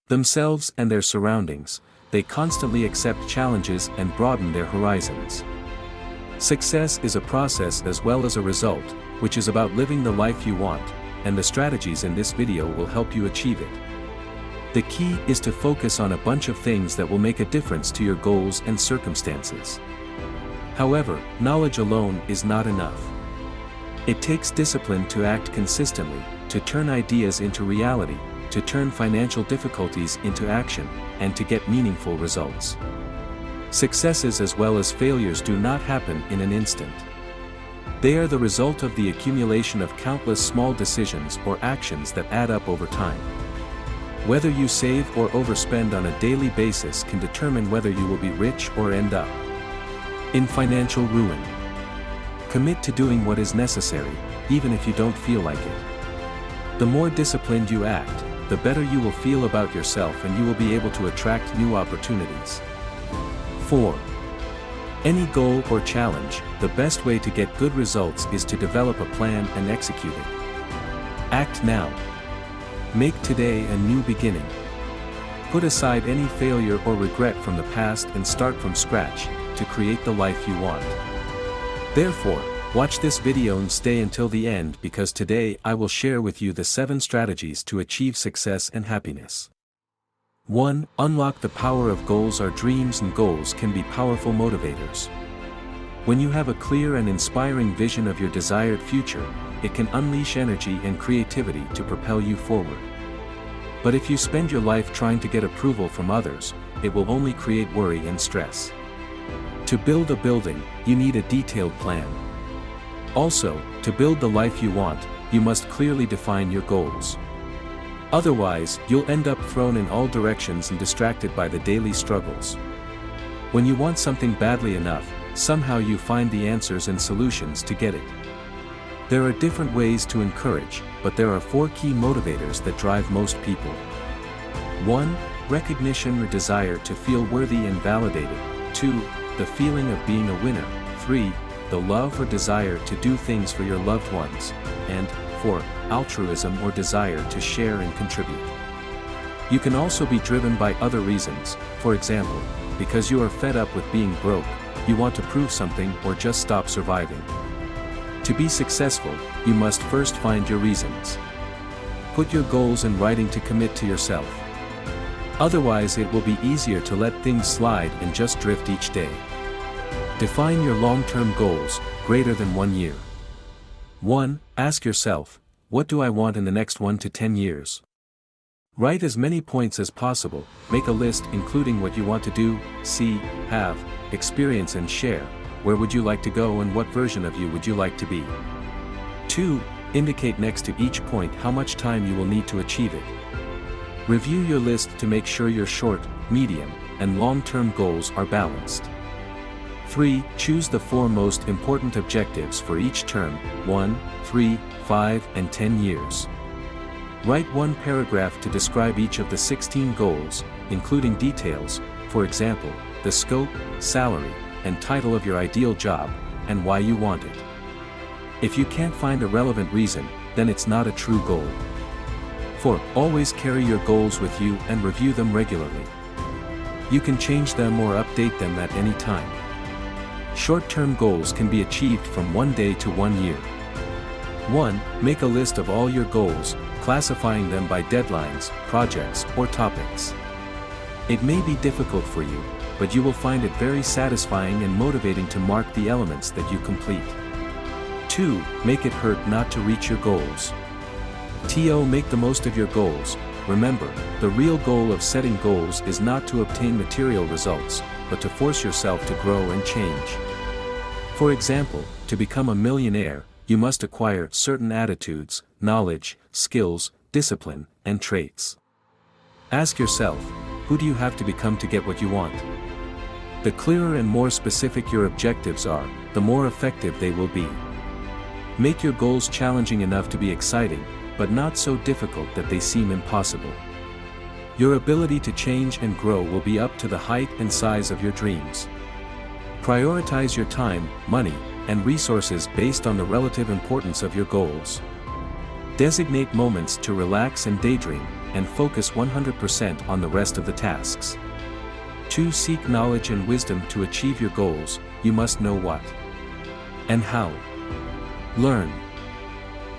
themselves and their surroundings. They constantly accept challenges and broaden their horizons. Success is a process as well as a result, which is about living the life you want, and the strategies in this video will help you achieve it. The key is to focus on a bunch of things that will make a difference to your goals and circumstances. However, knowledge alone is not enough. It takes discipline to act consistently, to turn ideas into reality, to turn financial difficulties into action, and to get meaningful results. Successes as well as failures do not happen in an instant. They are the result of the accumulation of countless small decisions or actions that add up over time. Whether you save or overspend on a daily basis can determine whether you will be rich or end up in financial ruin. Commit to doing what is necessary, even if you don't feel like it. The more disciplined you act, the better you will feel about yourself and you will be able to attract new opportunities. 4. Any goal or challenge, the best way to get good results is to develop a plan and execute it. Act now. Make today a new beginning. Put aside any failure or regret from the past and start from scratch, to create the life you want. Therefore, watch this video and stay until the end because today I will share with you the 7 strategies to achieve success and happiness. 1. Unlock the power of goals. Our dreams and goals can be powerful motivators. When you have a clear and inspiring vision of your desired future, it can unleash energy and creativity to propel you forward. But if you spend your life trying to get approval from others, it will only create worry and stress. To build a building, you need a detailed plan. Also, to build the life you want, you must clearly define your goals. Otherwise, you'll end up thrown in all directions and distracted by the daily struggles. When you want something badly enough, somehow you find the answers and solutions to get it. There are different ways to encourage, but there are 4 key motivators that drive most people. 1. Recognition or desire to feel worthy and validated. 2. The feeling of being a winner. 3. The love or desire to do things for your loved ones. And 4. Altruism or desire to share and contribute. You can also be driven by other reasons, for example, because you are fed up with being broke, you want to prove something or just stop surviving. To be successful, you must first find your reasons. Put your goals in writing to commit to yourself. Otherwise it will be easier to let things slide and just drift each day. Define your long-term goals, greater than 1 year. 1. Ask yourself, what do I want in the next 1 to 10 years? Write as many points as possible, make a list including what you want to do, see, have, experience and share. Where would you like to go and what version of you would you like to be? 2. Indicate next to each point how much time you will need to achieve it. Review your list to make sure your short, medium, and long-term goals are balanced. 3. Choose the 4 most important objectives for each term, 1, 3, 5, and 10 years. Write 1 paragraph to describe each of the 16 goals, including details, for example, the scope, salary, and title of your ideal job, and why you want it. If you can't find a relevant reason, then it's not a true goal. 4. Always carry your goals with you and review them regularly. You can change them or update them at any time. Short-term goals can be achieved from 1 day to 1 year. 1. Make a list of all your goals, classifying them by deadlines, projects, or topics. It may be difficult for you, but you will find it very satisfying and motivating to mark the elements that you complete. 2. Make it hurt not to reach your goals. Make the most of your goals. Remember, the real goal of setting goals is not to obtain material results, but to force yourself to grow and change. For example, to become a millionaire, you must acquire certain attitudes, knowledge, skills, discipline, and traits. Ask yourself, who do you have to become to get what you want? The clearer and more specific your objectives are, the more effective they will be. Make your goals challenging enough to be exciting, but not so difficult that they seem impossible. Your ability to change and grow will be up to the height and size of your dreams. Prioritize your time, money, and resources based on the relative importance of your goals. Designate moments to relax and daydream, and focus 100% on the rest of the tasks. 2. Seek knowledge and wisdom to achieve your goals. You must know what and how. Learn.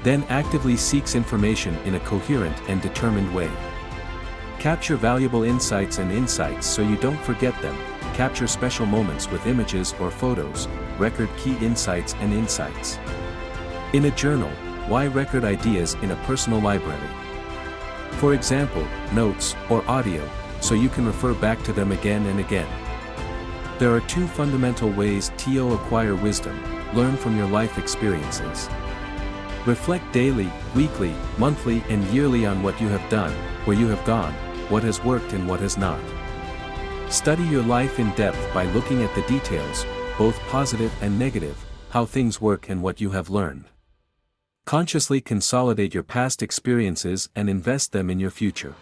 Then actively seeks information in a coherent and determined way. Capture valuable insights so you don't forget them. Capture special moments with images or photos. Record key insights. In a journal, why record ideas in a personal library? For example, notes or audio, so you can refer back to them again and again. There are 2 fundamental ways to acquire wisdom. Learn from your life experiences. Reflect daily, weekly, monthly and yearly on what you have done, where you have gone, what has worked and what has not. Study your life in depth by looking at the details, both positive and negative, how things work and what you have learned. Consciously consolidate your past experiences and invest them in your future.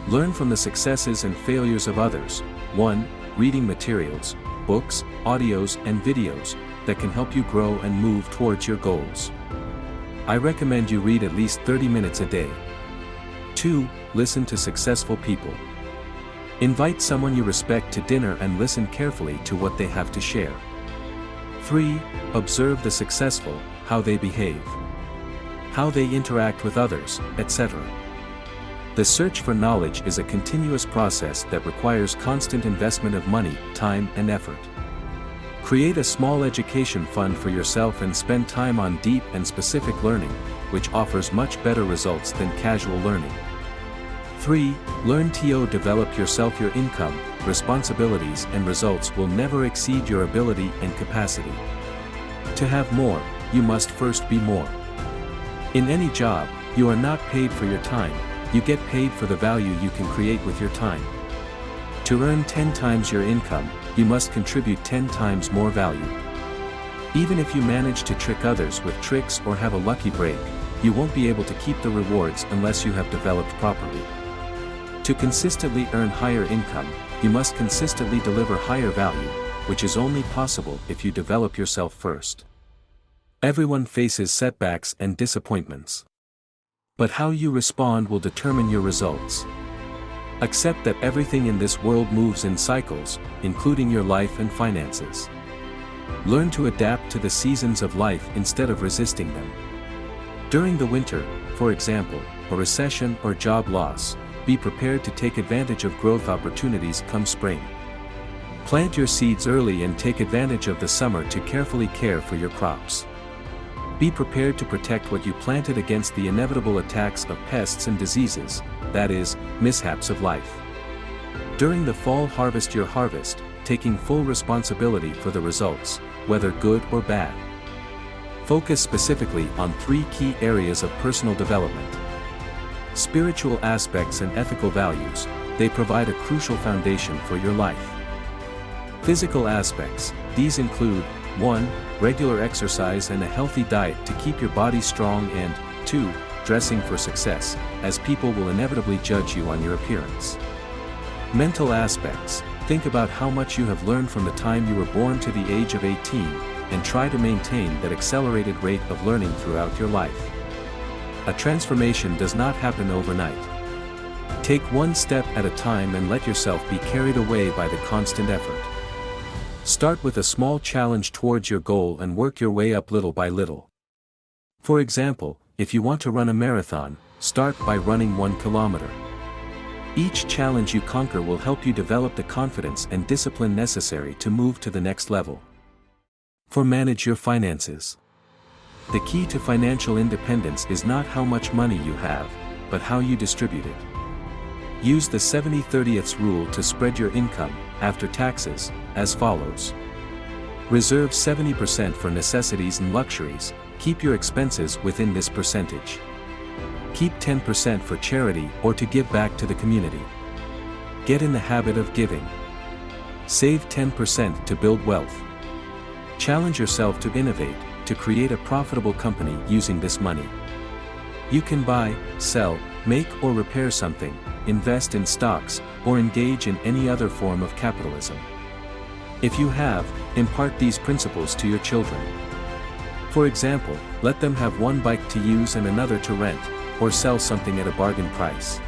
Learn from the successes and failures of others. 1. Reading materials, books, audios and videos that can help you grow and move towards your goals. I recommend you read at least 30 minutes a day. 2. Listen to successful people. Invite someone you respect to dinner and listen carefully to what they have to share. 3. Observe the successful, how they behave, how they interact with others, etc. The search for knowledge is a continuous process that requires constant investment of money, time and effort. Create a small education fund for yourself and spend time on deep and specific learning, which offers much better results than casual learning. 3. Learn to develop yourself. Your income, responsibilities and results will never exceed your ability and capacity. To have more, you must first be more. In any job, you are not paid for your time, you get paid for the value you can create with your time. To earn 10 times your income, you must contribute 10 times more value. Even if you manage to trick others with tricks or have a lucky break, you won't be able to keep the rewards unless you have developed properly. To consistently earn higher income, you must consistently deliver higher value, which is only possible if you develop yourself first. Everyone faces setbacks and disappointments. But how you respond will determine your results. Accept that everything in this world moves in cycles, including your life and finances. Learn to adapt to the seasons of life instead of resisting them. During the winter, for example, a recession or job loss, be prepared to take advantage of growth opportunities come spring. Plant your seeds early and take advantage of the summer to carefully care for your crops. Be prepared to protect what you planted against the inevitable attacks of pests and diseases, that is, mishaps of life. During the fall, harvest your harvest, taking full responsibility for the results, whether good or bad. Focus specifically on 3 key areas of personal development. Spiritual aspects and ethical values, they provide a crucial foundation for your life. Physical aspects, these include 1. Regular exercise and a healthy diet to keep your body strong and 2. Dressing for success, as people will inevitably judge you on your appearance. Mental aspects, think about how much you have learned from the time you were born to the age of 18, and try to maintain that accelerated rate of learning throughout your life. A transformation does not happen overnight. Take one step at a time and let yourself be carried away by the constant effort. Start with a small challenge towards your goal and work your way up little by little. For example, if you want to run a marathon, start by running 1 kilometer. Each challenge you conquer will help you develop the confidence and discipline necessary to move to the next level. Manage your finances. The key to financial independence is not how much money you have, but how you distribute it. Use the 70/30 rule to spread your income, after taxes, as follows. Reserve 70% for necessities and luxuries, keep your expenses within this percentage. Keep 10% for charity or to give back to the community. Get in the habit of giving. Save 10% to build wealth. Challenge yourself to innovate, to create a profitable company using this money. You can buy, sell, make or repair something, invest in stocks, or engage in any other form of capitalism. If you have, impart these principles to your children. For example, let them have one bike to use and another to rent, or sell something at a bargain price.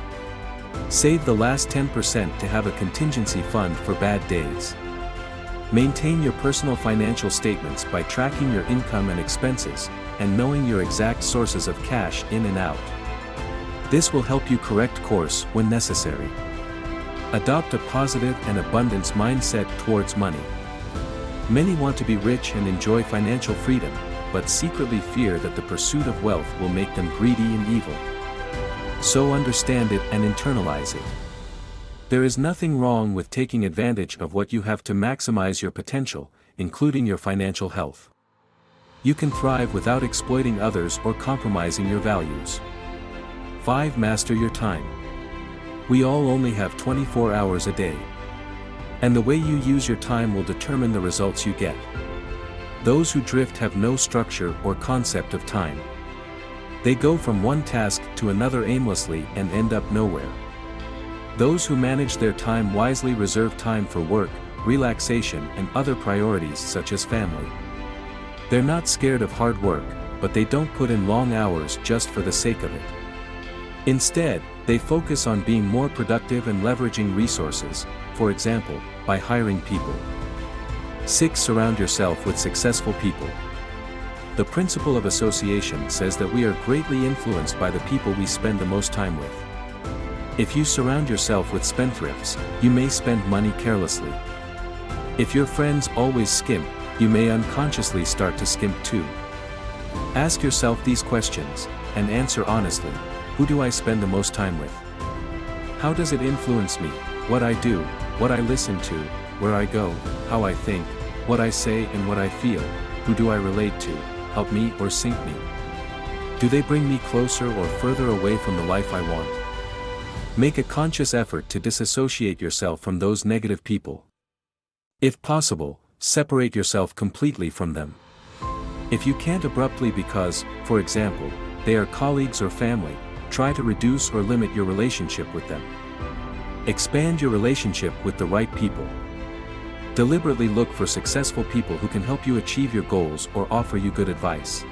Save the last 10% to have a contingency fund for bad days. Maintain your personal financial statements by tracking your income and expenses, and knowing your exact sources of cash in and out. This will help you correct course when necessary. Adopt a positive and abundance mindset towards money. Many want to be rich and enjoy financial freedom, but secretly fear that the pursuit of wealth will make them greedy and evil. So understand it and internalize it. There is nothing wrong with taking advantage of what you have to maximize your potential, including your financial health. You can thrive without exploiting others or compromising your values. 5. Master your time. We all only have 24 hours a day. And the way you use your time will determine the results you get. Those who drift have no structure or concept of time. They go from one task to another aimlessly and end up nowhere. Those who manage their time wisely reserve time for work, relaxation, and other priorities such as family. They're not scared of hard work, but they don't put in long hours just for the sake of it. Instead, they focus on being more productive and leveraging resources, for example, by hiring people. 6. Surround yourself with successful people. The principle of association says that we are greatly influenced by the people we spend the most time with. If you surround yourself with spendthrifts, you may spend money carelessly. If your friends always skimp, you may unconsciously start to skimp too. Ask yourself these questions, and answer honestly. Who do I spend the most time with? How does it influence me, what I do, what I listen to, where I go, how I think, what I say and what I feel? Who do I relate to, help me or sink me? Do they bring me closer or further away from the life I want? Make a conscious effort to disassociate yourself from those negative people. If possible, separate yourself completely from them. If you can't abruptly because, for example, they are colleagues or family, try to reduce or limit your relationship with them. Expand your relationship with the right people. Deliberately look for successful people who can help you achieve your goals or offer you good advice.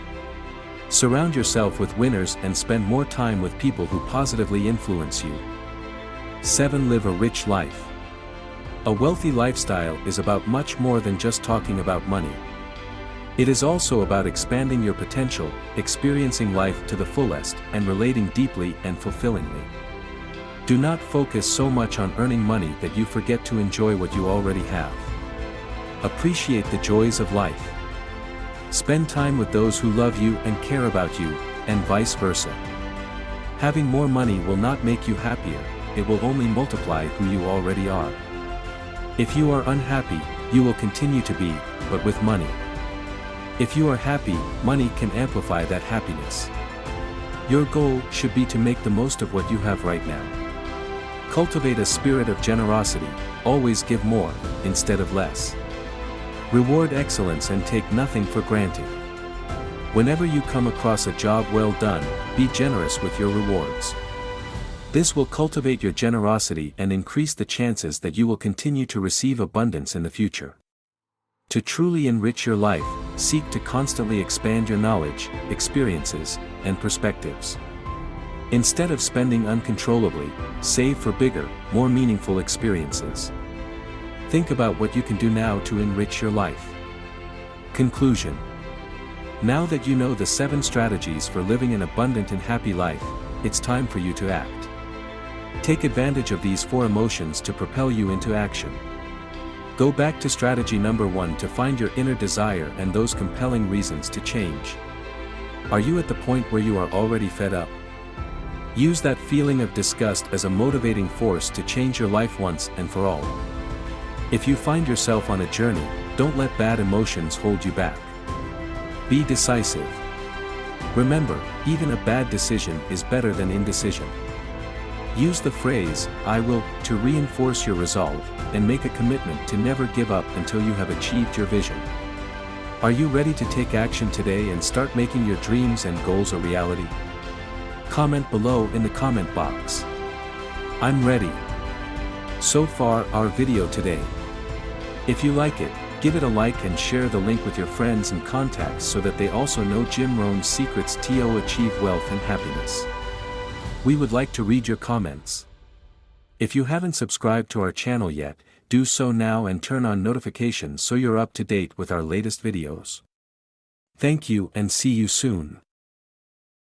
Surround yourself with winners and spend more time with people who positively influence you. 7. Live a rich life. A wealthy lifestyle is about much more than just talking about money. It is also about expanding your potential, experiencing life to the fullest, and relating deeply and fulfillingly. Do not focus so much on earning money that you forget to enjoy what you already have. Appreciate the joys of life. Spend time with those who love you and care about you, and vice versa. Having more money will not make you happier, it will only multiply who you already are. If you are unhappy, you will continue to be, but with money. If you are happy, money can amplify that happiness. Your goal should be to make the most of what you have right now. Cultivate a spirit of generosity, always give more, instead of less. Reward excellence and take nothing for granted. Whenever you come across a job well done, be generous with your rewards. This will cultivate your generosity and increase the chances that you will continue to receive abundance in the future. To truly enrich your life, seek to constantly expand your knowledge, experiences, and perspectives. Instead of spending uncontrollably, save for bigger, more meaningful experiences. Think about what you can do now to enrich your life. Conclusion. Now that you know the 7 strategies for living an abundant and happy life, it's time for you to act. Take advantage of these 4 emotions to propel you into action. Go back to strategy number 1 to find your inner desire and those compelling reasons to change. Are you at the point where you are already fed up? Use that feeling of disgust as a motivating force to change your life once and for all. If you find yourself on a journey, don't let bad emotions hold you back. Be decisive. Remember, even a bad decision is better than indecision. Use the phrase, "I will," to reinforce your resolve, and make a commitment to never give up until you have achieved your vision. Are you ready to take action today and start making your dreams and goals a reality? Comment below in the comment box. I'm ready. So far, our video today. If you like it, give it a like and share the link with your friends and contacts so that they also know Jim Rohn's secrets to achieve wealth and happiness. We would like to read your comments. If you haven't subscribed to our channel yet, do so now and turn on notifications so you're up to date with our latest videos. Thank you and see you soon.